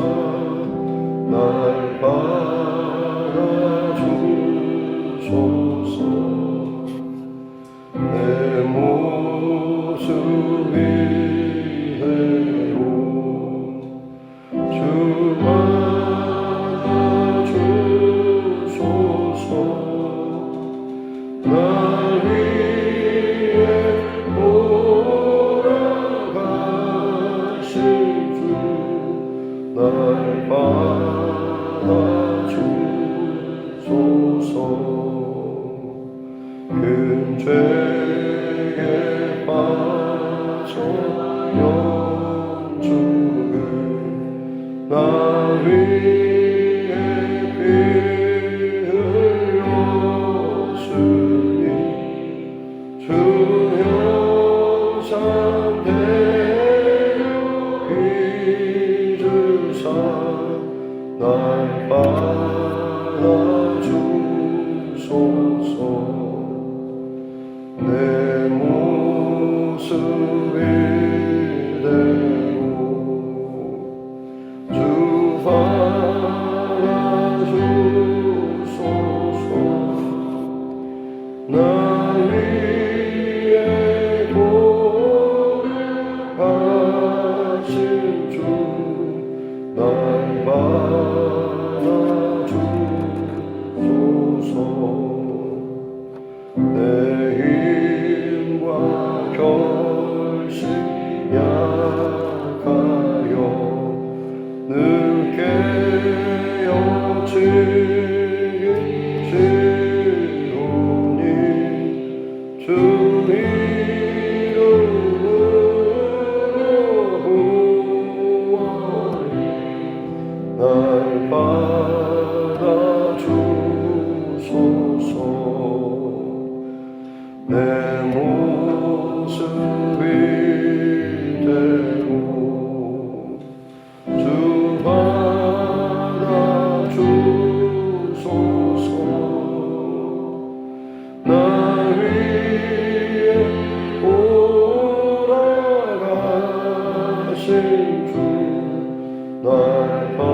날 받아주소서. 내 모습 위대로 주 받아주소서. 날 위해 돌아가신 주 날 받아주소서. 큰 죄에 빠져 영죽을 나 위해 피 흘렸으니 주 형상 대려 잊으사 날 받아주소서. 내 모습 이대로 주 받아주소서. 날 위해 돌아가신 주 날 받아주소서. 내 힘과 결심 약하여 늘 깨어지시오니 주 이름으로 구하리 날 받아주소서. 내 모습 이대로 주 받아주소서. 날 위해 돌아가신 주 날 받아주소서.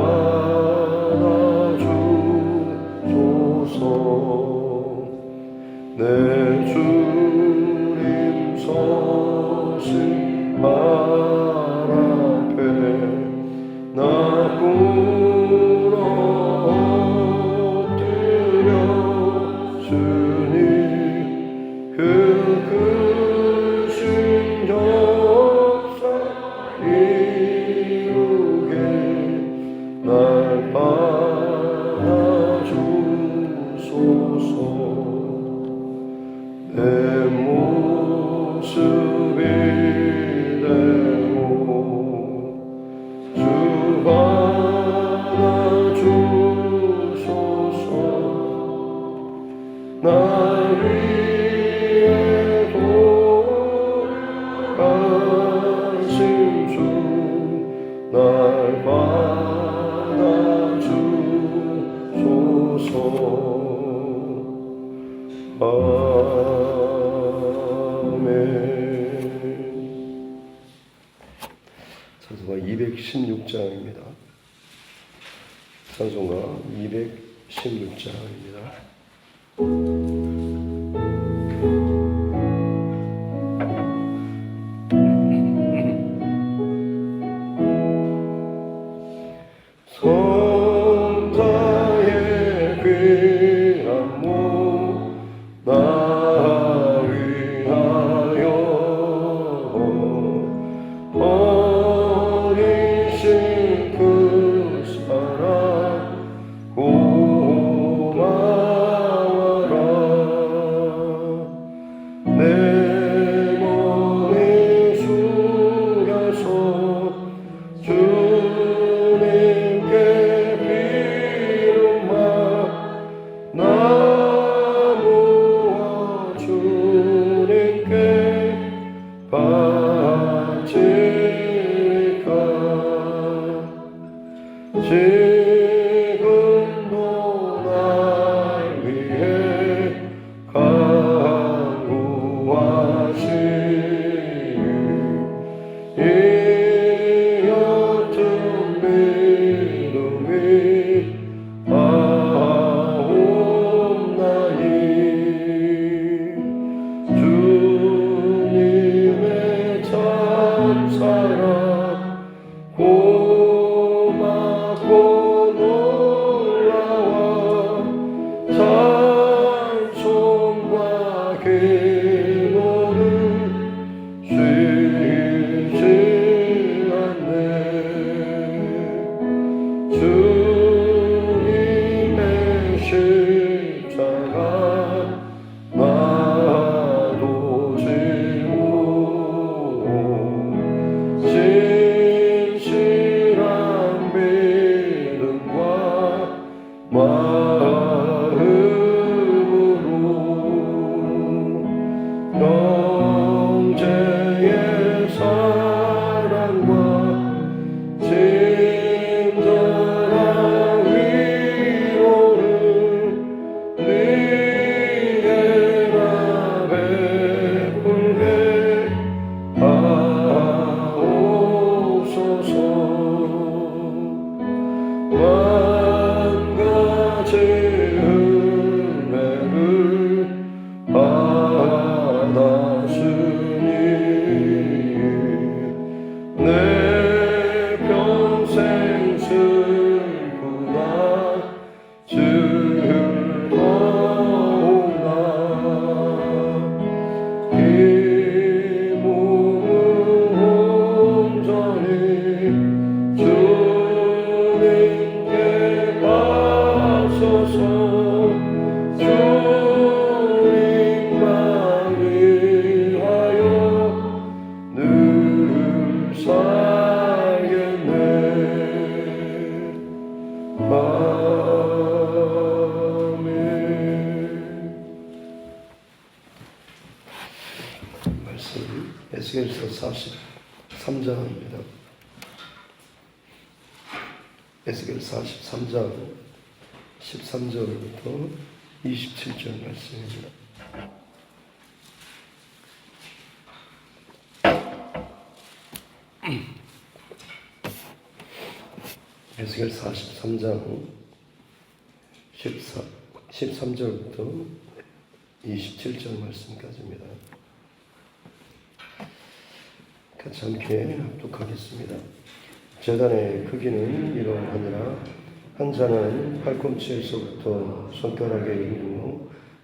내 주님 서신 발 앞에 나 꿇어 엎드려 주니 그 크신 역사 이루게 날 받아주소서. 내 모습 이대로 주 받아주소서. 날 위해 돌아가신 주 날 받아주소서. 아멘. 찬송가 216장입니다. 찬송가 216장입니다. 성자의 귀한 몸 나 위하여 버리신 그 사랑 고마워. 말씀 에스겔서 43장입니다. 에스겔 43장 13절부터 27절 말씀입니다. 에스겔 43장 13절부터 27절 말씀까지입니다. 같이 함께 합독하겠습니다. 제단의 크기는 이러하니라. 한 자는 팔꿈치에서부터 손가락에 이르며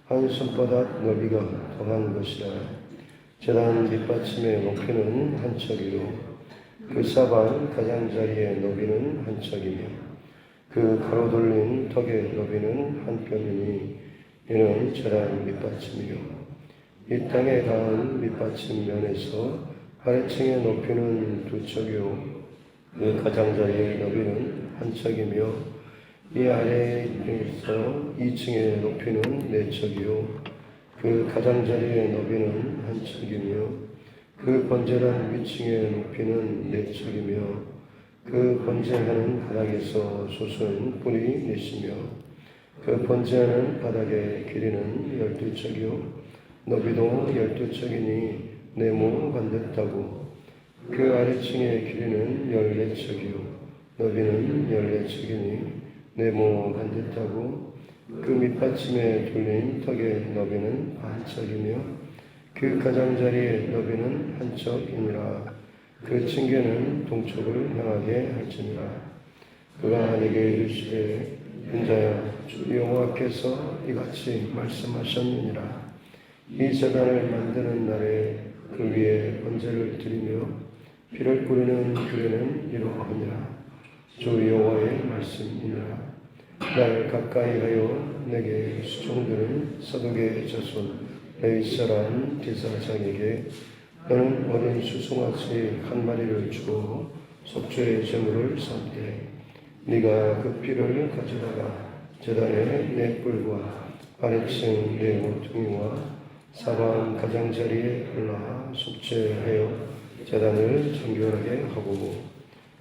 한 손바닥 너비가 더한 것이라. 제단 밑받침의 높이는 한 척이로 그 사방 가장자리의 너비는 한 척이며 그 가로 돌린 턱의 너비는 한 뼘이니 이는 제단 밑받침이요. 이 땅에 닿은 밑받침 면에서 아래층의 높이는 두 척이요 그 가장자리의 너비는 한 척이며 이 아래에서 2층의 높이는 네 척이요 그 가장자리의 너비는 한 척이며 그 번제단 위층의 높이는 네 척이며 그 번제하는 바닥에서 솟은 뿔이 넷이며 그 번제하는 바닥의 길이는 12척이요 너비도 12척이니 네모 반듯하고 그 아래층의 길이는 14척이요 너비는 14척이니 네모 반듯하고 그 밑받침에 둘린 턱의 너비는 한 척이며 그 가장자리의 너비는 한 척이니라. 그 층계는 동쪽을 향하게 할지니라. 그가 내게 이르시되 인자야 주 여호와께서 이같이 말씀하셨느니라. 이 제단을 만드는 날에 그 위에 번제를 드리며 피를 뿌리는 규례는 이러하니라. 주 여호와의 말씀이니라. 날 가까이 하여 내게 수종들은 사독의 자손 레위 사람 제사장에게 너는 어린 수송아지 한 마리를 주고 속죄의 제물을 삼되 네가 그 피를 가져다가 제단의 네 뿔과 아래층 네 모퉁이와 사방 가장자리에 올라 속죄하여 제단을 정결하게 하고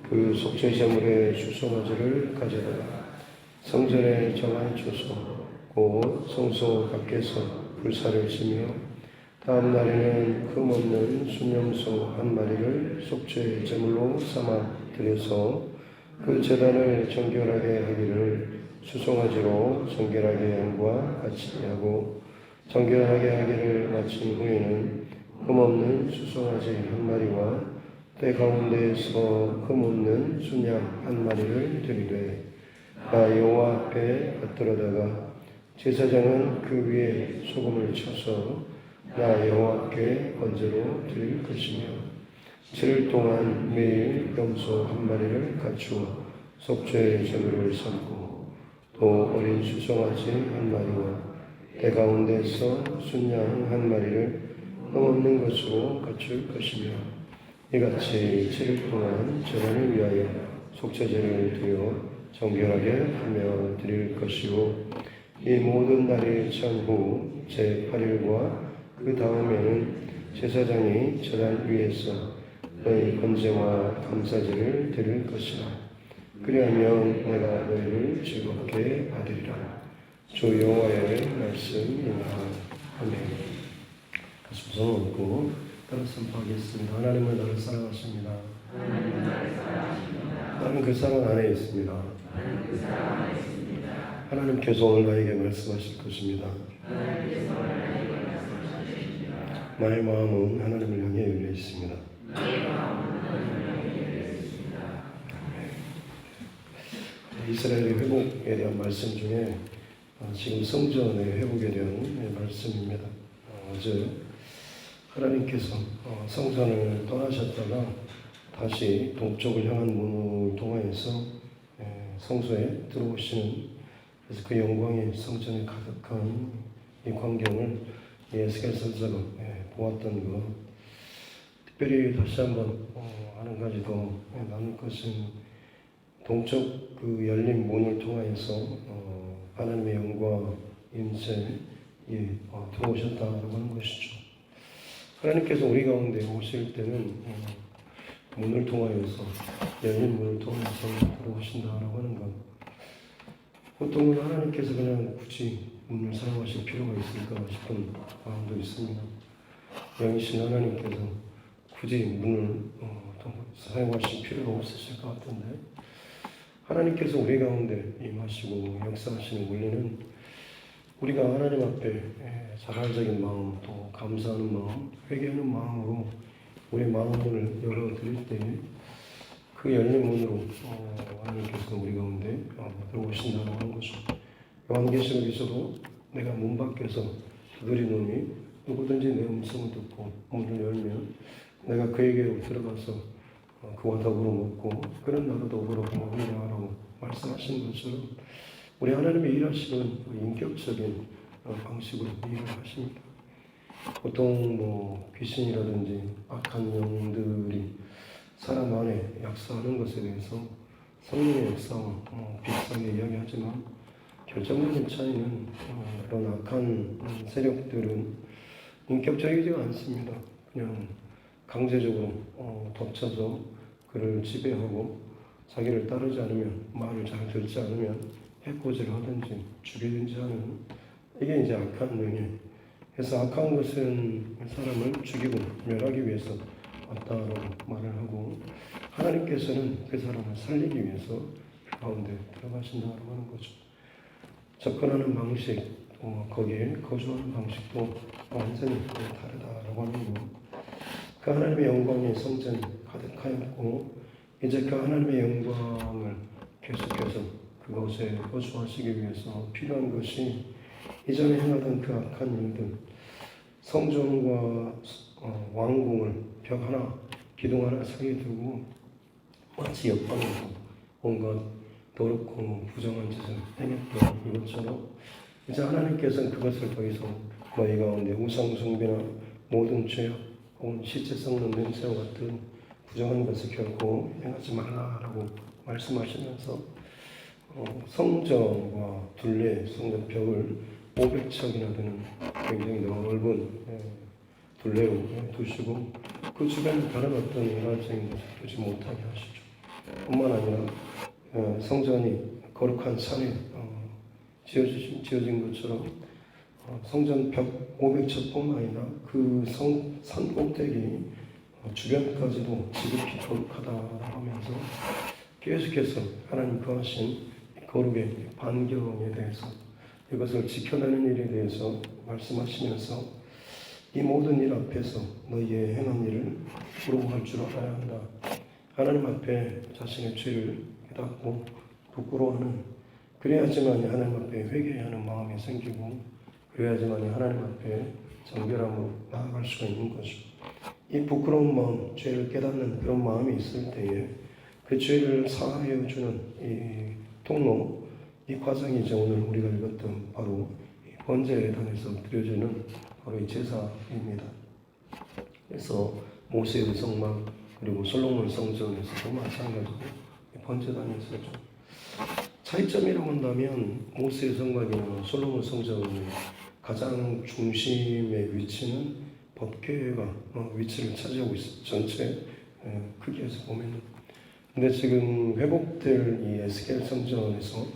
그 속죄 제물의 수송아지를 가져다가 성전에 정한 초소 곧 성소 밖에서 불사를 지며 다음 날에는 흠없는 순염소 한 마리를 속죄 제물로 삼아 드려서 그 제단을 정결하게 하기를 수송아지로 정결하게 함과 같이 하고 정결하게 하기를 마친 후에는 흠없는 수송아지 한 마리와 때 가운데에서 흠없는 순양 한 마리를 드리되 나 여호와 앞에 받들어다가 제사장은 그 위에 소금을 쳐서 나 여호와께 번제로 드릴 것이며 7일 동안 매일 염소 한 마리를 갖추어 속죄 제물을 삼고 또 어린 수송아지 한 마리와 때 가운데서 순양 한 마리를 흠없는 것으로 갖출 것이며 이같이 7일 동안 제단을 위하여 속죄제를 드려 정결하게 하며 드릴 것이요 이 모든 날이 찬 후 제8일과 그 다음에는 제사장이 제단 위에서 너희 번제와 감사제를 드릴 것이라. 그리하면 내가 너희를 즐겁게 받으리라. 주 여호와의 말씀이니라. 아멘. 가슴 얹고 따라 선포하겠습니다. 하나님을 나를 사랑하십니다. 나는 그 사랑 안에 있습니다. 하나님께서 오늘 나에게 말씀하실 것입니다. 나의 마음은 하나님을 향해 열려 있습니다. 이스라엘의 회복에 대한 말씀 중에 지금 성전의 회복에 대한 말씀입니다. 어제 하나님께서 성전을 떠나셨다가 다시 동쪽을 향한 문을 통하여서 성소에 들어오시는 그래서 그 영광이 성전에 가득한 이 광경을 에스겔 선지자가 보았던 것, 특별히 다시 한번 한 가지 더 나눌 것은 동쪽 그 열린 문을 통하여서 하나님의 영광 임재에 들어오셨다라고 하는 것이죠. 하나님께서 우리 가운데 오실 때는 문을 통하여서, 열린 문을 통해서 들어오신다라고 하는 것. 보통은 하나님께서 그냥 굳이 문을 사용하실 필요가 있을까 싶은 마음도 있습니다. 영이신 하나님께서 굳이 문을 사용하실 필요가 없으실 것 같은데, 하나님께서 우리 가운데 임하시고 역사하시는 원리는 우리가 하나님 앞에 자발적인 마음, 또 감사하는 마음, 회개하는 마음으로 우리 마음을 열어드릴 때 그 열린 문으로 하나님께서 우리 가운데 들어오신다고 하는 거죠. 요한계시록에서도 내가 문 밖에서 두드리노니 누구든지 내 음성을 듣고 문을 열면 내가 그에게로 들어가서 그와 더불어 먹고 그는 나도 더불어 먹으리라고 말씀하신 것처럼 우리 하나님의 일하시는 인격적인 방식으로 일을 하십니다. 보통 귀신이라든지 악한 영들이 사람 안에 역사하는 것에 대해서 성령의 역사와 비슷하게 이야기하지만 결정적인 차이는 그런 악한 세력들은 인격적이지가 않습니다. 그냥 강제적으로 덮쳐서 그를 지배하고 자기를 따르지 않으면, 말을 잘 듣지 않으면 해코지를 하든지 죽이든지 하는, 이게 이제 악한 영이에요. 그래서 악한 것은 사람을 죽이고 멸하기 위해서 왔다라고 말을 하고, 하나님께서는 그 사람을 살리기 위해서 그 가운데 들어가신다고 하는 거죠. 접근하는 방식, 거기에 거주하는 방식도 완전히 다르다라고 하는 거. 그 하나님의 영광이 성전에 가득하였고 이제 그 하나님의 영광을 계속해서 그곳에 거주하시기 위해서 필요한 것이 이전에 행하던 그 악한 일들, 성전과 왕궁을 벽 하나, 기둥 하나 사이에 두고 마치 옆방에서 온갖 더럽고 부정한 짓을 행했던 이것처럼 이제 하나님께서는 그것을 더 이상 너희 가운데 우상숭배나 모든 죄악 혹은 시체 썩는 냄새와 같은 부정한 것을 결코 행하지 말라라고 말씀하시면서 성전과 둘레 성전 벽을 500척이나 되는 굉장히 넓은 둘레로 두시고 그 주변에 다른 어떤 일반적인 것을 두지 못하게 하시죠. 뿐만 아니라 성전이 거룩한 산에 지어진 것처럼 성전 벽 500척뿐만 아니라 그 산 꼭대기 주변까지도 지극히 거룩하다고 하면서 계속해서 하나님 거하신 거룩의 반경에 대해서 이것을 지켜내는 일에 대해서 말씀하시면서 이 모든 일 앞에서 너희의 행한 일을 부러워할 줄 알아야 한다. 하나님 앞에 자신의 죄를 깨닫고 부끄러워하는, 그래야지만 하나님 앞에 회개하는 마음이 생기고 그래야지만 하나님 앞에 정결함으로 나아갈 수가 있는 거죠. 이 부끄러운 마음, 죄를 깨닫는 그런 마음이 있을 때에 그 죄를 사하여 주는 이 통로, 이 과정이 이제 오늘 우리가 읽었던 바로 번제단에서 드려지는 바로 이 제사입니다. 그래서 모세의 성막 그리고 솔로몬 성전에서도 마찬가지고 번제단에서도 차이점이라고 한다면 모세의 성막이나 솔로몬 성전의 가장 중심의 위치는 법궤가 위치를 차지하고 있어요. 전체 크기에서 보면. 근데 지금 회복될 이 에스겔 성전에서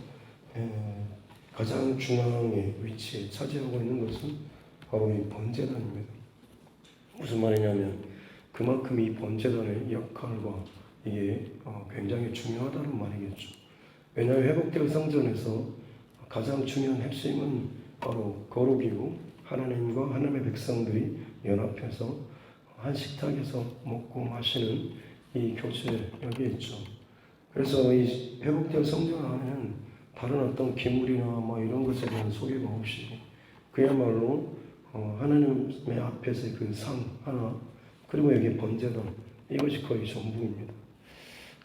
가장 중앙의 위치에 차지하고 있는 것은 바로 이 번제단입니다. 무슨 말이냐면 그만큼 이 번제단의 역할과 이게 굉장히 중요하다는 말이겠죠. 왜냐하면 회복될 성전에서 가장 중요한 핵심은 바로 거룩이고 하나님과 하나님의 백성들이 연합해서 한 식탁에서 먹고 마시는 이 교제 여기에 있죠. 그래서 이 회복될 성전 안에는 다른 어떤 기물이나 이런 것에 대한 소개가 없이 그야말로 하나님의 앞에서의 그 상 하나 그리고 여기 번제단 이것이 거의 전부입니다.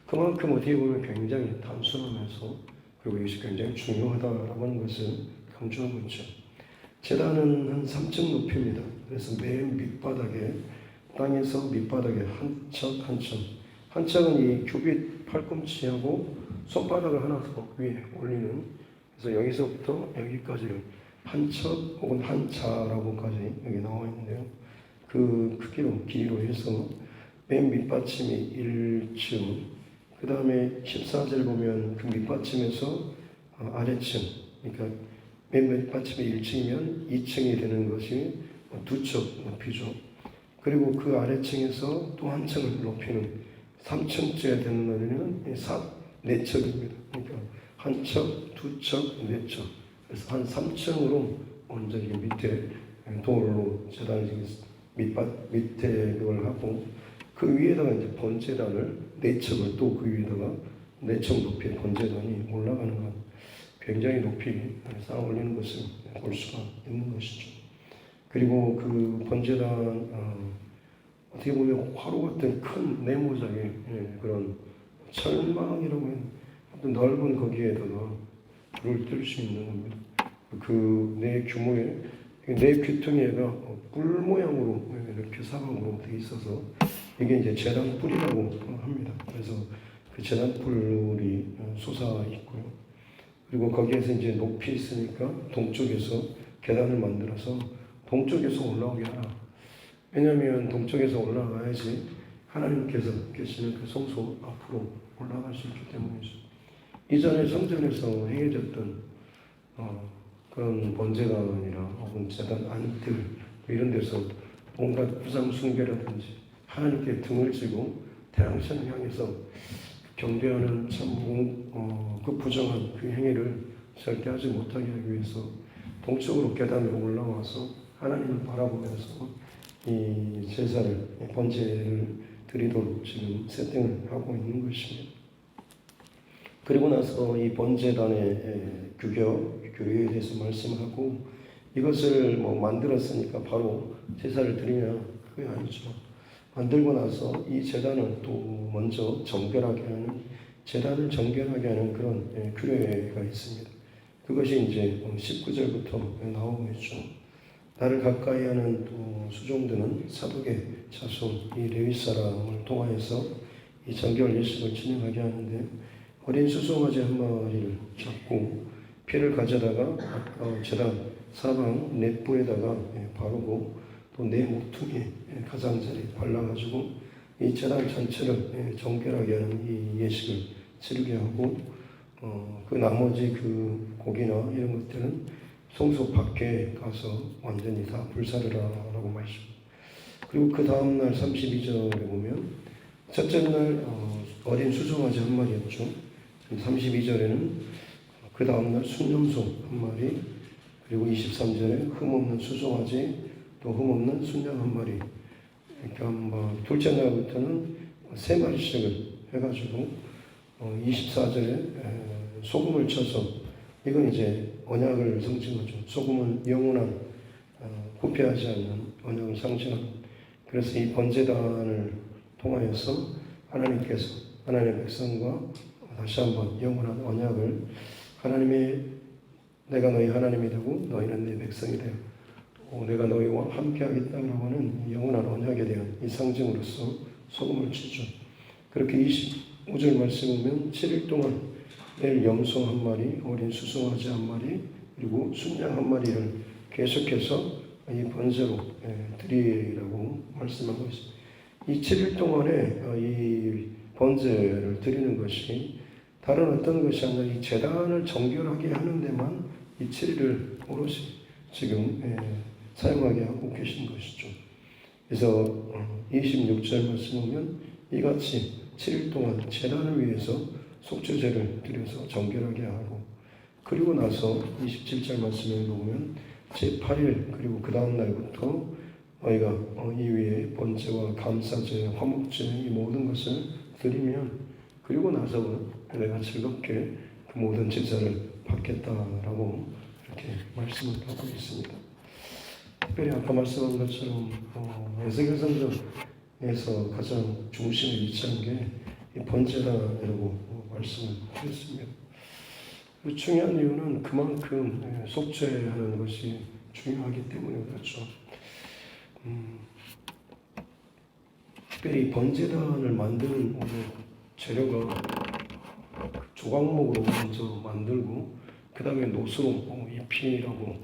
그만큼 어떻게 보면 굉장히 단순하면서 그리고 이것이 굉장히 중요하다라고 하는 것을 강조하고 있죠. 제단은 한 3층 높이입니다. 그래서 맨 밑바닥에 땅에서 밑바닥에 한 척 한 척, 한 척은 이 규빗 팔꿈치하고 손바닥을 하나 더 위에 올리는, 그래서 여기서부터 여기까지를 한 척 혹은 한 자라고까지 여기 나와 있는데요. 그 크기로 길이로 해서 맨 밑받침이 1층, 그 다음에 14절 보면 그 밑받침에서 아래층, 그러니까 맨 밑받침이 1층이면 2층이 되는 것이 두 척 높이죠. 그리고 그 아래층에서 또 한 층을 높이는 3층째 되는 날에는 4척입니다. 그러니까 한 척, 두 척, 네 척. 그래서 한 3층으로 먼저 이게 밑에 돌로 재단을 밑에 그걸 하고 그 위에다가 이제 번제단을 4척을 또 그 위에다가 4척 높이의 번제단이 올라가는 것, 굉장히 높이 쌓아 올리는 것을 볼 수가 있는 것이죠. 그리고 그 번제단 어떻게 보면 화로 같은 큰 네모장의 그런 철망이라고 하는 넓은 거기에다가 불을 뜰 수 있는 겁니다. 그 네 규모의 네 귀퉁이가 뿔 모양으로 이렇게 사방으로 되어 있어서 이게 이제 제단 뿔이라고 합니다. 그래서 그 제단 뿔이 솟아 있고요. 그리고 거기에서 이제 높이 있으니까 동쪽에서 계단을 만들어서 동쪽에서 올라오게 하라. 왜냐하면 동쪽에서 올라가야지 하나님께서 계시는 그 성소 앞으로 올라갈 수 있기 때문이죠. 이전에 성전에서 행해졌던 그런 번제단이나 혹은 제단 안뜰 이런 데서 온갖 우상 숭배라든지 하나님께 등을 지고 태양신을 향해서 경배하는 참 그 부정한 그 행위를 절대 하지 못하게 하기 위해서 동쪽으로 계단에 올라와서 하나님을 바라보면서 이 제사를 번제를 드리도록 지금 세팅을 하고 있는 것입니다. 그리고 나서 이 번제단의 규례에 대해서 말씀하고 이것을 만들었으니까 바로 제사를 드리냐, 그게 아니죠. 만들고 나서 이 제단을 또 먼저 정결하게 하는, 제단을 정결하게 하는 그런 규례가 있습니다. 그것이 이제 19절부터 나오고 있죠. 나를 가까이 하는 또 수종들은 사독의 자손 이 레위 사람을 통하여서 이 정결 예식을 진행하게 하는데, 어린 수송아지 한 마리를 잡고 피를 가져다가 제단 사방 넷부에다가 바르고 또 네 모퉁이에 가장자리에 발라가지고 이 제단 전체를 정결하게 하는 이 예식을 치르게 하고 그 나머지 그 고기나 이런 것들은 성소 밖에 가서 완전히 다 불사르라라고 말씀. 그리고 그 다음날 32절에 보면 첫째 날 어린 수송아지 한 마리였죠. 32절에는 그 다음날 순염소 한 마리, 그리고 23절에 흠없는 수송아지, 또 흠없는 순양 한 마리. 그러니까 둘째 날부터는 3마리씩을 해가지고 24절에 소금을 쳐서, 이건 이제 언약을 상징하죠. 소금은 영원한 부패하지 않는 언약을 상징하는. 그래서 이 번제단을 통하여서 하나님께서 하나님의 백성과 다시 한번 영원한 언약을, 하나님의 내가 너희 하나님이 되고 너희는 내 백성이 되어 내가 너희와 함께 하겠다고 하는 영원한 언약에 대한 이 상징으로서 소금을 치죠. 그렇게 25절 말씀 보면 7일 동안 매일 염소 한 마리, 어린 수송아지 한 마리, 그리고 순양 한 마리를 계속해서 이 번제로 드리라고 말씀하고 있습니다. 이 7일 동안에 이 번제를 드리는 것이 다른 어떤 것이 아니라 이 제단을 정결하게 하는 데만 이 7일을 오롯이 지금 사용하게 하고 계신 것이죠. 그래서 26절 말씀 보면 이같이 7일 동안 제단을 위해서 속죄제를 드려서 정결하게 하고, 그리고 나서 27절 말씀에 보면 제8일 그리고 그 다음 날부터 너희가 이 위에 번제와 감사제, 화목제 이 모든 것을 드리면, 그리고 나서 내가 즐겁게 그 모든 제사를 받겠다라고 이렇게 말씀을 하고 있습니다. 특별히 아까 말씀한 것처럼 에스겔 성경에서 가장 중심에 위치한 게 이 번제다라고 말씀을 드렸습니다. 중요한 이유는 그만큼 속죄하는 것이 중요하기 때문에 그렇죠. 특별히 번제단을 만드는 재료가 조각목으로 먼저 만들고 그 다음에 노스로 입히라고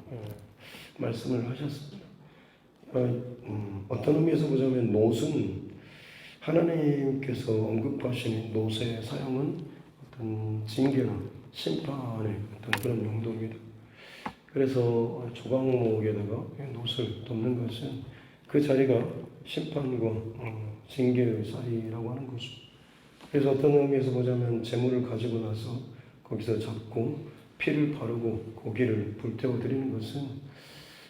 말씀을 하셨습니다. 어떤 의미에서 보자면 노는 하나님께서 언급하시는 노의 사용은 어떤 징계나 심판의 어떤 그런 용도입니다. 그래서 조각목에다가 노를 덮는 것은 그 자리가 심판과 징계의 자리라고 하는 거죠. 그래서 어떤 의미에서 보자면 제물을 가지고 나서 거기서 잡고 피를 바르고 고기를 불태워 드리는 것은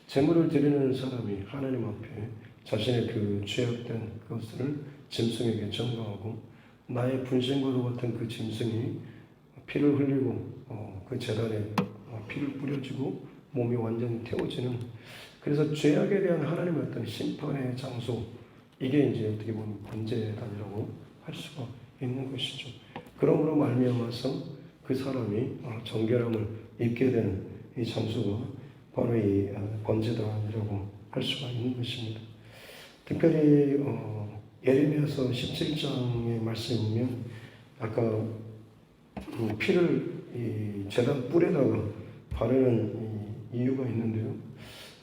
제물을 드리는 사람이 하나님 앞에 자신의 그 죄악된 것을 짐승에게 전가하고 나의 분신과도 같은 그 짐승이 피를 흘리고 그 제단에 피를 뿌려지고 몸이 완전히 태워지는, 그래서 죄악에 대한 하나님의 어떤 심판의 장소, 이게 이제 어떻게 보면 번제단이라고 할 수가 있는 것이죠. 그러므로 말미암아서 그 사람이 정결함을 입게 되는 이 장소가 바로 이 번제단이라고 할 수가 있는 것입니다. 특별히 예레미야서 17장의 말씀에 보면 아까 피를 이 제단 뿔에다가 바르는 이유가 있는데요.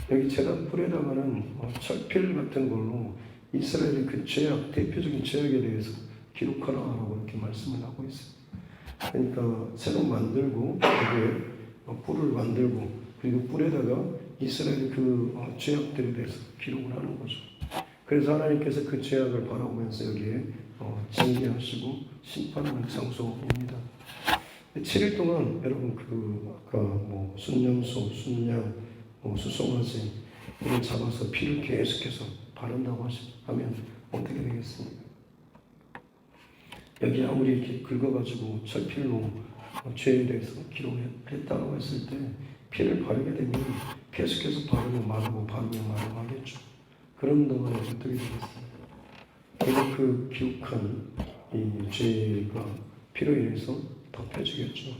여기 제단 뿔에다가는 철필 같은 걸로 이스라엘의 그 죄악, 대표적인 죄악에 대해서 기록하라고 이렇게 말씀을 하고 있어요. 그러니까 새로 만들고 거기에 뿔을 만들고 그리고 뿔에다가 이스라엘의 그 죄악들에 대해서 기록을 하는 거죠. 그래서 하나님께서 그 죄악을 바라보면서 여기에 징계하시고 심판하는 장소입니다. 7일 동안 여러분 아까 순념소, 순양, 수송아지 이를 잡아서 피를 계속해서 바른다고 하면 어떻게 되겠습니까? 여기 아무리 이렇게 긁어가지고 철필로 죄에 대해서 기록했다고 했을 때 피를 바르게 되면 계속해서 바르면 마르고 바르면 마르고 하겠죠. 그런 동안에 어떻게 되겠습니까? 그리고 그 기록한 이 죄가 피로 인해서 덮여지겠죠.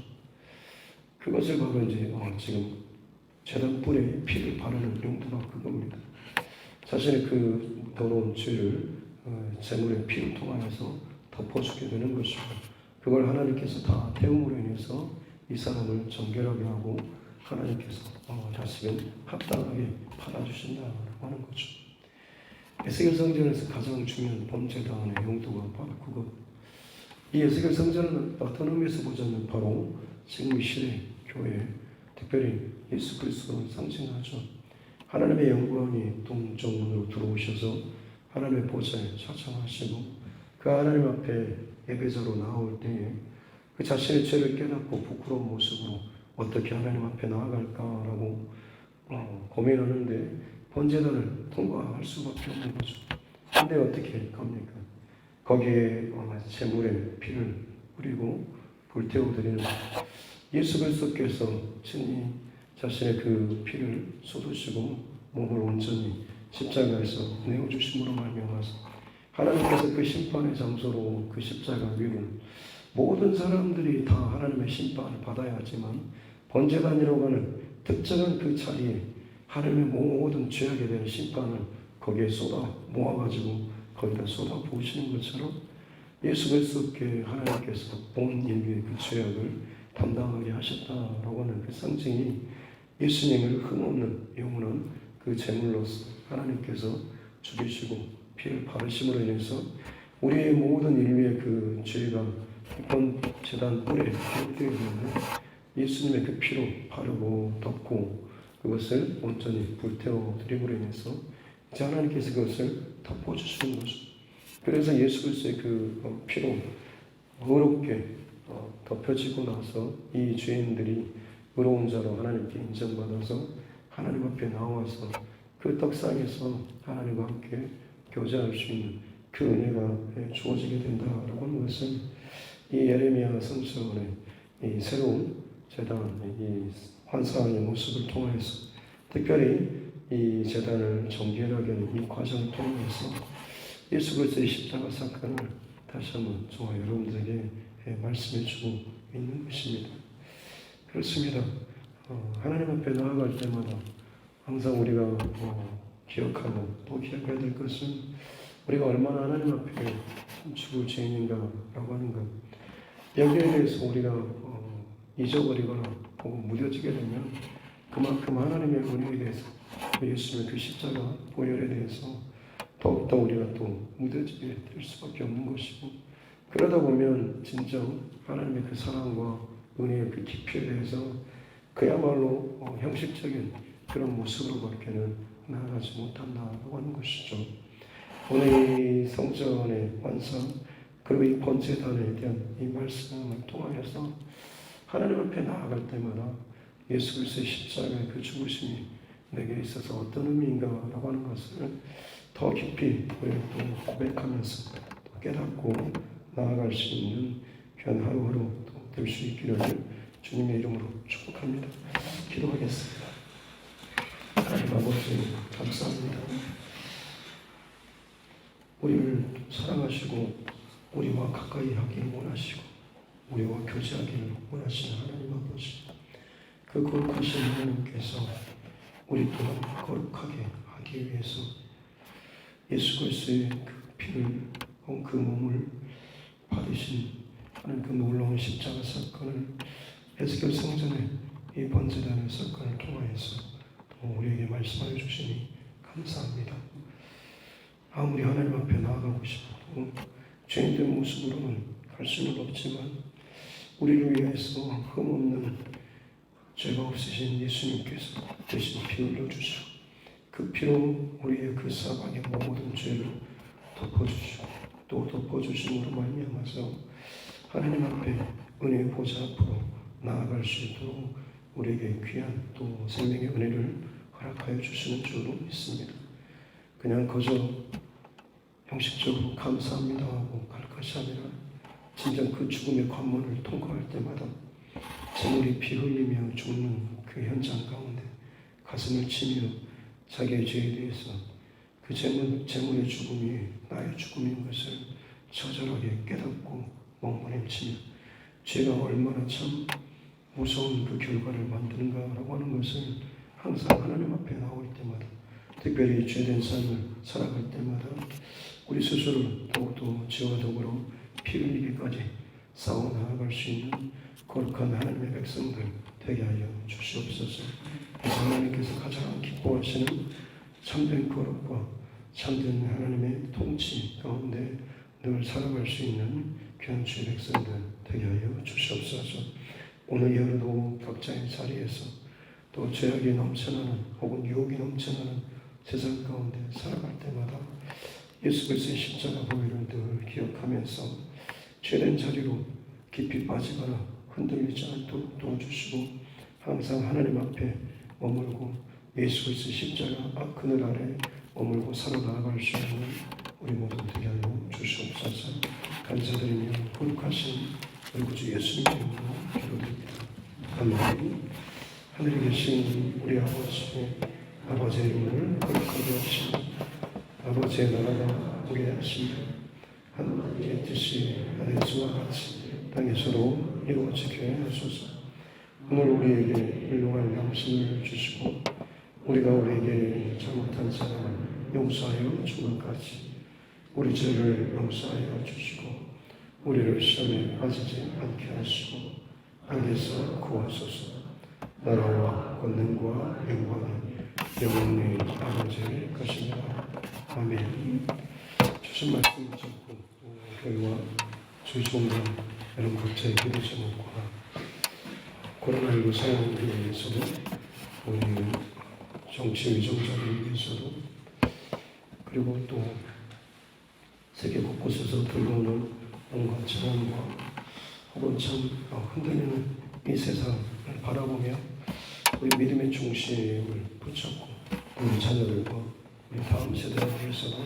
그것을 바로 이제 지금 제단 뿔에 피를 바르는 용도가 그겁니다. 자신의 그 더러운 죄를 제물의 피를 통하여서 덮어주게 되는 것이고, 그걸 하나님께서 다 태움으로 인해서 이 사람을 정결하게 하고 하나님께서 다시금 합당하게 팔아주신다고 하는 거죠. 에스겔 성전에서 가장 중요한 번제단의 용도가 바로 그것. 이 에스겔 성전은 어떤 의미에서 보자면 바로 지금 이 시대 교회, 특별히 예수 그리스도를 상징하죠. 하나님의 영광이 동정문으로 들어오셔서 하나님의 보좌에 차창하시고 그 하나님 앞에 예배자로 나올 때에 그 자신의 죄를 깨닫고 부끄러운 모습으로 어떻게 하나님 앞에 나아갈까라고 고민하는데 번제단을 통과할 수밖에 없는 거죠. 근데 어떻게 갑니까? 거기에 제물의 피를 뿌리고 불태워 드리는 예수 그리스도께서 친히 자신의 그 피를 쏟으시고 몸을 온전히 십자가에서 내어주심으로 말미암아서 하나님께서 그 심판의 장소로 그 십자가 위로 모든 사람들이 다 하나님의 심판을 받아야 하지만 번제단이라고 하는 특정한 그 자리에 하나님의 모든 죄악에 대한 심판을 거기에 쏟아 모아가지고 거기다 쏟아 부으시는 것처럼 예수 그리스도께 하나님께서 온 인류의 그 죄악을 담당하게 하셨다라고 하는 그 상징이 예수님을 흠없는 영원한 그 제물로서 하나님께서 죽이시고 피를 바르심으로 인해서 우리의 모든 인류의 그 죄가 이번 제단 뿔에 기록되어 있는데 예수님의 그 피로 바르고 덮고 그것을 온전히 불태워 드림으로 인해서 이제 하나님께서 그것을 덮어주시는 거죠. 그래서 예수 그리스도의 그 피로 의롭게 덮여지고 나서 이 죄인들이 의로운 자로 하나님께 인정받아서 하나님 앞에 나와서 그 떡상에서 하나님과 함께 교제할 수 있는 그 은혜가 주어지게 된다라고 하는 것은 이 예레미야 성전의 이 새로운 제단, 이 환상의 모습을 통해서 특별히 이 제단을 정결하게 하는 이 과정을 통해서 예수 그리스도의 십자가 사건을 다시 한번 저와 여러분들에게 말씀해 주고 있는 것입니다. 그렇습니다. 하나님 앞에 나아갈 때마다 항상 우리가 기억하고 또 기억해야 될 것은 우리가 얼마나 하나님 앞에 죽을 죄인인가라고 하는 것. 여기에 대해서 우리가 잊어버리거나 혹은 무뎌지게 되면 그만큼 하나님의 은혜에 대해서 예수님의 그 십자가 보혈에 대해서 더욱더 우리가 또 무뎌지게 될 수밖에 없는 것이고, 그러다 보면 진정 하나님의 그 사랑과 은혜의 그 깊이에 대해서 그야말로 형식적인 그런 모습으로밖에는 나아가지 못한다고 하는 것이죠. 오늘 이 성전의 완성, 그리고 이 번제단에 대한 이 말씀을 통하여서 하나님 앞에 나아갈 때마다 예수 그리스도의 십자가의 그 죽으심이 내게 있어서 어떤 의미인가라고 하는 것을 더 깊이 우리가 또 고백하면서 또 깨닫고 나아갈 수 있는 귀한 하루하루 될 수 있기를 주님의 이름으로 축복합니다. 기도하겠습니다. 하나님 아버지 감사합니다. 우리를 사랑하시고 우리와 가까이 하기를 원하시고 우리와 교제하기를 원하시는 하나님 아버지, 그 거룩하신 하나님께서 우리 또한 거룩하게 하기 위해서 예수 그리스도의 그 피를, 그 몸을 받으신 하나님 그 놀라운 십자가 사건을 에스겔 성전의 이 번제단의 사건을 통하여서 또 우리에게 말씀하여 주시니 감사합니다. 아무리 하나님 앞에 나아가고 싶어도 죄인된 모습으로는 갈 수는 없지만 우리를 위해서 흠없는 죄가 없으신 예수님께서 대신 피 흘려주시고 그 피로 우리의 그 사방의 모든 죄를 덮어주시고 또 덮어주심으로 말미암아서 하나님 앞에 은혜의 보좌 앞으로 나아갈 수 있도록 우리에게 귀한 또 생명의 은혜를 허락하여 주시는 줄로 믿습니다. 그냥 그저 형식적으로 감사합니다 하고 갈 것이 아니라 진정 그 죽음의 관문을 통과할 때마다 재물이 피 흘리며 죽는 그 현장 가운데 가슴을 치며 자기의 죄에 대해서 그 재물의 죽음이 나의 죽음인 것을 처절하게 깨닫고 몸부림치며 죄가 얼마나 참 무서운 그 결과를 만드는가라고 하는 것을 항상 하나님 앞에 나올 때마다, 특별히 죄된 삶을 살아갈 때마다 우리 스스로 더욱더 죄와 더불어 피 흘리기까지 싸워 나아갈 수 있는 거룩한 하나님의 백성들 되게 하여 주시옵소서. 하나님께서 가장 기뻐하시는 참된 거룩과 참된 하나님의 통치 가운데 늘 살아갈 수 있는 귀한 주의 백성들 되게 하여 주시옵소서. 오늘 하루도 각자의 자리에서 또 죄악이 넘쳐나는 혹은 유혹이 넘쳐나는 세상 가운데 살아갈 때마다 예수 그리스도의 십자가 보혈을 늘 기억하면서 죄된 자리로 깊이 빠지거나 흔들리지 않도록 도와주시고 항상 하나님 앞에 머물고 예수 그리스도의 십자가 그늘 아래 머물고 살아나갈 수 있는 우리 모두 되게 하여 주시옵소서. 감사드리며 거룩하신 우리 구주 예수님의 이름으로 기도드립니다. 아멘. 하늘에 계신 우리 아버지의 이름을 거룩하게 하시고 아버지의 나라가 오게 하시며 하나님의 뜻이 하늘에서와 같이 땅에서도 이루어지게 하소서. 오늘 우리에게 일용할 양식을 주시고 우리가 우리에게 잘못한 사람을 용서하여 주는 것까지 우리 죄를 용서하여 주시고 우리를 시험에 빠지지 않게 하시고 악에서 구하소서. 나라와 권능과 영광이 영원히 아버지의 것입니다. 아멘. 주신 말씀 듣고 교회와 주의종단 여러분 각자의 기도 제목과 코로나19 상황에 대해서도 우리 정치 위정자를 위해서도 그리고 또 세계 곳곳에서 들려오는 온갖 재난과 혹은 참 흔들리는 이 세상을 바라보며 우리 믿음의 중심을 붙잡고 우리 자녀들과 우리 다음 세대에 대해서도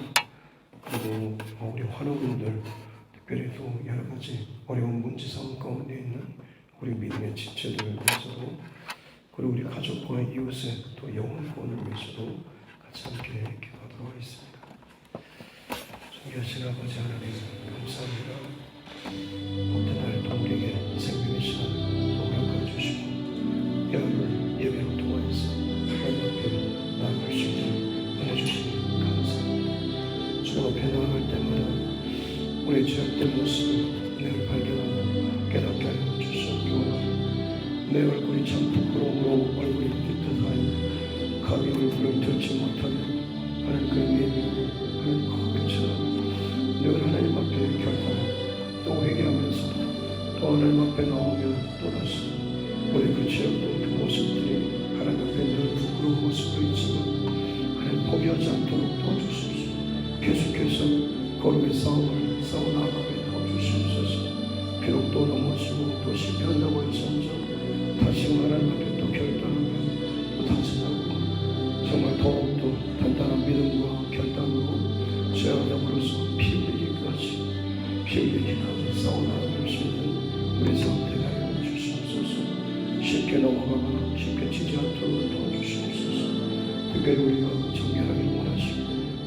그리고 우리 환우분들 특별히 또 여러 가지 어려운 문제상 가운데 있는 우리 믿음의 지체들을 위해서도 그리고 우리 가족과 이웃의 또 영혼권을 위해서도 같이 함께 기도하도록 하겠습니다. 존귀하신 아버지 하나님 감사합니다. 모든 날 또 우리에게 생명의 시간을 또 허락하여 주시고 여러분을 예배로 통하여서 하나님 앞에 나아갈 수 있도록 은혜 주시니 감사합니다. 주님 앞에 나아갈 때마다 우리의 죄악된 모습을 늘 발견하고 깨닫게 하여 주시옵고 내 얼굴이 참 부끄러움으로 얼굴이 삐끗하여 감히 얼굴을 들지 못하는 하나님 그 예민을 하나님 거룩처럼 늘 하나님 앞에 결단 또 회개하면서 또 하나님 앞에 나오면 또다시 우리 그 지었던 그 모습들이 하나님 앞에 늘 부끄러운 모습도 있지만 하나님 포기하지 않도록 도와주십시오. 계속해서 거룩의 싸움을 싸워나가게 도와주시옵소서. 비록 또 넘어지고 또 실패한다고 할지언정 다시금 하나님 앞에 또 결단하며 또 다짐하고 정말 더욱더 단단한 믿음과 결단으로 죄와 더불어서 피 흘리기까지 싸워나갈 수 있는 우리 삶 되게 하여 주시옵소서. 쉽게 넘어가거나 쉽게 치지 않도록 도와주시옵소서. 특별히 우리가 정결하기를 원하시고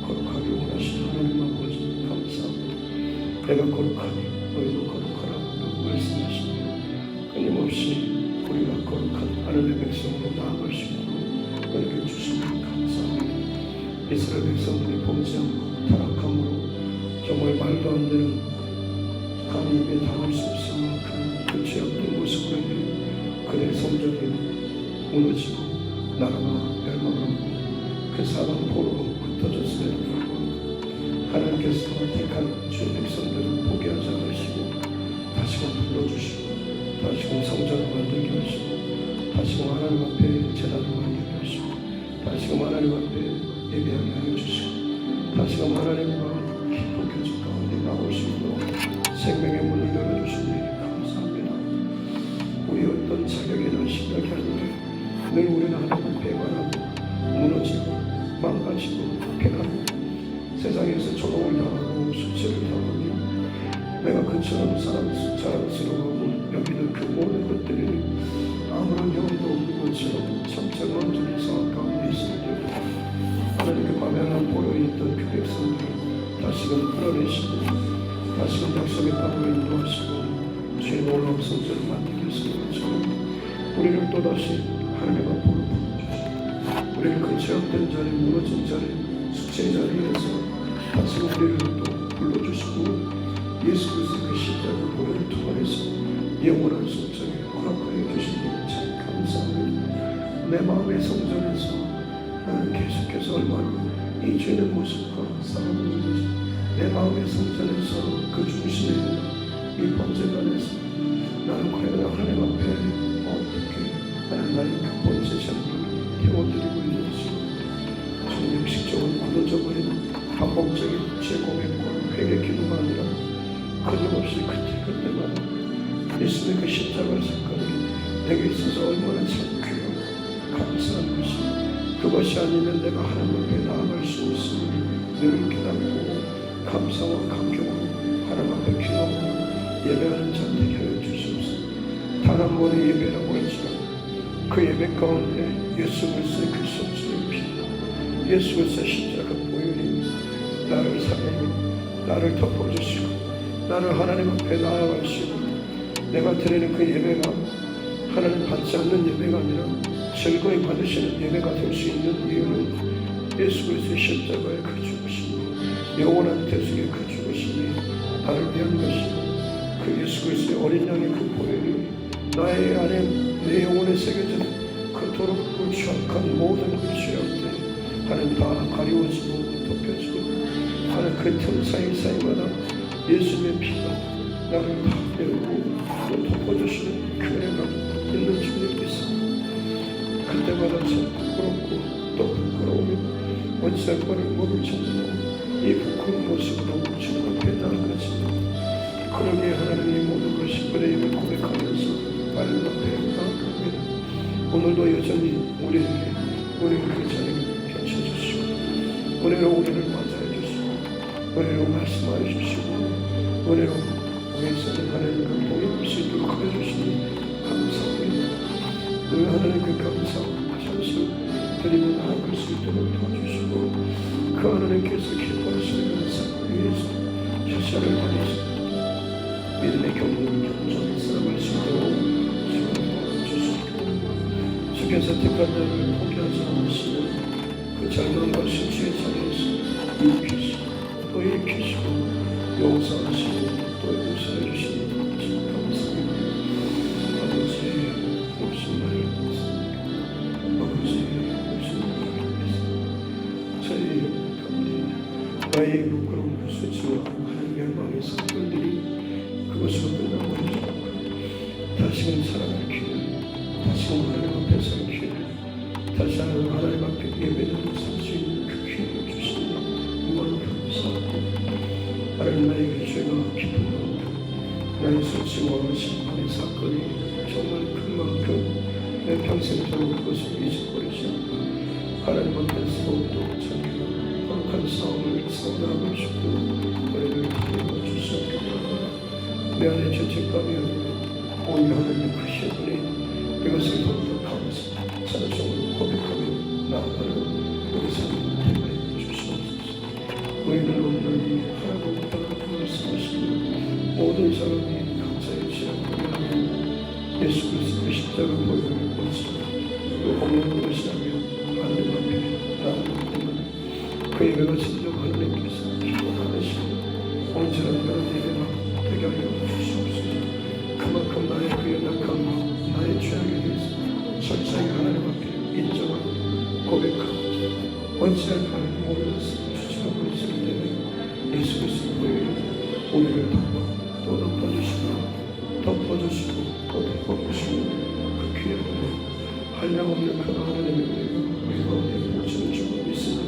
거룩하기를 원하시는 하나님 아버지 감사합니다. 내가 거룩하니 너희도 거룩하라고 말씀하시며 끊임없이 우리가 거룩한 하나님의 백성으로 나아갈 수 있도록 은혜를 주시니 감사합니다. 이스라엘 백성들이 보지 않고 타락함으로 정말 말도 안 되는 감히 입에 담을 수 없을 만큼 그 죄악된 모습으로 인해 그들의 성전이 무너지고 나라가 멸망하고 그 사방 포로로 흩어졌음에도 불구하고 하나님께서 택한 주의 백성들을 포기하지 않으시고 다시금 불러주시고 다시금 성전을 만들게 하시고 다시금 하나님 앞에 제단을 만들게 하시고 다시금 하나님 앞에 예배하게 하여 주시고 다시금 하나님과 깊은 교제 가운데 나올 수 있도록 생명의 문을 열어주시니 감사합니다. 우리 어떤 자격이나 실력이 아니라 늘 우리는 하나님 앞에 관하고 무너지고 망가지고 패하고 세상에서 조롱을 당하고 수치를 당하며 내가 그처럼 자랑스러워하고 여기는 그 모든 것들이 아무런 영도 없는 것처럼 점잖은 중에서 가운데 있을 때 하나님의 과면한 보여에 있던 그 백성들을 다시금 끌어내시고 다시금 약속의 땅으로 인도하시고 주의 놀라운 성전을 만들게 하시는 것처럼 우리를 또다시 하나님 앞으로 부르주시고 우리를 그 죄악된 자리 무너진 자리 수치의 자리에서 다시금 우리를 또 불러주시고 예수 그리스도의 그 십자가 보혈을 통해서 영원한 성전에 허락하여 주시니 참 감사합니다. 내 마음의 성전에서 나는 계속해서 얼마나 이 죄의 모습과 싸우는 것인지 내 마음의 성전에서 그 중심에 있는 이 번제단에서 나는 과연 하나님 앞에 어떻게 하나님 나의 그 번제 제물을 태워드리고 있는지 정육식적으로 굳어져버린 반복적인 제공했고 회개 기도가 아니라 끊임없이 그때마다 예수님의 그 십자가 사건이 내게 있어서 얼마나 참 귀하고 감사한 것이 그것이 아니면 내가 하나님 앞에 나아갈 수 없음을 늘 깨닫고 감사와 감격으로 하나님 앞에 기도하고 예배하는 자 되게 하여 주시옵소서. 단 한 번의 예배라고 할지라도 그 예배 가운데 예수 그리스도의 그 성전의 피 예수 그리스도의 십자가 보혈이 나를 사랑하고 나를 덮어주시고 나를 하나님 앞에 나아가시고 내가 드리는 그 예배가 하나님 받지 않는 예배가 아니라 즐거이 받으시는 예배가 될 수 있는 이유는 예수 그리스도의 십자가의 그 죽으심이 영원한 대속의 그 죽으심이 나를 위한 것이고 그 예수 그리스도의 어린 양의 그 보혈이 나의 안에 내 영혼에 새겨진 그토록 그 추악한 모든 그 죄악들 하나님 다 가리워지고 덮여지고 하나님 그 틈 사이사이마다 예수님의 피가 나를 다 메우고 또 덮어주시는 교회가 있는 주님 믿습니다. 그때마다 참 부끄럽고 또 부끄러우며 어찌할 바를 모를 정도로 이 부끄러운 모습으로 주님 앞에 나아가지만 그러기에 하나님의 모든 것이 은혜임을 고백하면서 하나님 앞에 나아갑니다. 오늘도 여전히 우리를 그 자리에 펼쳐주시고 은혜로 우리를 맞이해 주시고 은혜로 말씀하여 주시고 은혜로 우리에서는 하나님과 동행할 수 있도록 하여 주시니 감사합니다. 늘 하나님 그 감사와 찬송 드리며 나아갈 수 있도록 도와주시고 그 하나님께서 기뻐하시는 감사를 위해서 최선을 다해서 믿음의 경륜을 겸손히 살아갈 수 있도록 주께서 택한 자를 포기하지 않으시는 그 절망과 수치의 자리에서 일으키시고 또 일으키시고 용서하시고 또 용서해 주시니 참 감사합니다. 아버지 없인 나를 감사합니다. 아버지 없인 나를 하나님의 선물들이 그것으로 끝나버리지 않고 다시금 살아날 기회를, 다시금 하나님 앞에 설 기회를, 다시 하나님 앞에 예배자로 설 수 있는 그 기회를 주시니 무한히 감사하고 하나님 나에게 죄가 깊은 만큼 나의 수치와 심판의 사건이 정말 큰 만큼 내 평생처럼 그것을 잊어버리지 않고 하나님 앞에서 더욱더 자기가 거룩한 싸움을 싸워나가고 싶고 우리를 기회가 주시옵소서. 내 안에 죄책감이 아니라 오히려 하나님의 크신 분이 이것을 더욱더 감사 찬송으로 고백하며 나아가는 우리 삶을 대하여 주시옵소서. 우리는 온전히 하나님 따라 말씀하시며 모든 사람이 각자의 지향을 하며 예수 그리스도의 십자가 보혈을 본시고 또 없는 것이라며 하나님 앞에 나아가기 때문에 그 예배가 진정 하나님께서 기뻐하시고 온전한 그런 예배가 되게 하여 주시옵소서. 그만큼 나의 그 연약함과 나의 죄악에 대해서 철저히 하나님 앞에 인정하고 고백하고 원치한 하나님 모여서 주장하고 있을 때에 예수 그리스도의 보혈이 우리를 또 덮어주시고 덮어주시고 또 덮어주시고 그 귀한 은혜 한량없는 그 하나님의 은혜가 우리 가운데 보시는 줄 믿습니다.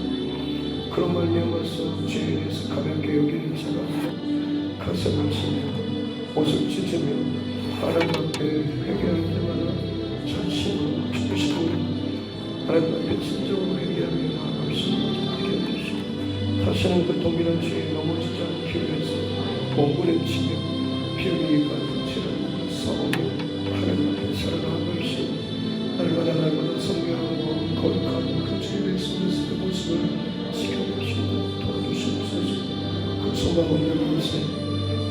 그런 말미암아서 죄에 대해서 가볍게 여기는 자가 아니라 가슴을 치며 옷을 찢으며 하나님 앞에 회개할 때마다 자신을 죽으시고 하나님 앞에 진정으로 회개하며 나아갈 수 있게 해주시고 다시는 그 동일한 죄에 넘어지지 않기 위해서 몸부림치며 피 흘리기가 치는 싸움을 하나님 앞에 살아나갈 수 있는 날마다 성경하고 거룩한 그 죄의 속에서의 모습을 지켜보시고 도와주시옵소서. 그 소망 없는 것에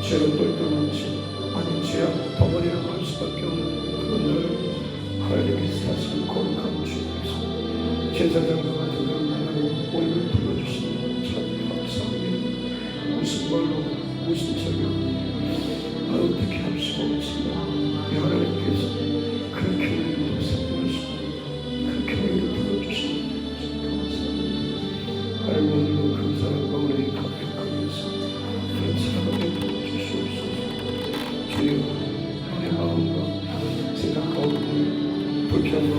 죄로 똘똘하지 아닌 죄악 덩어리라고 할 수밖에 없는 그런 나를 하나님께서 다시 거룩한 주님께서 제사장과 같은 그런 나라로 오늘을 불러주시니 참 감사합니다. 무슨 말로 무슨 소리로 어떻게 할 수가 없지만 하나님께서 그 교회를 도사하시고 그 교회를 불러주시니 감사합니다. 하나님 오늘도 그 사랑과 은혜에 감격하기 위해서 그런 사랑을 주시옵소서. 주여 내 마음과 생각 가운데 불평과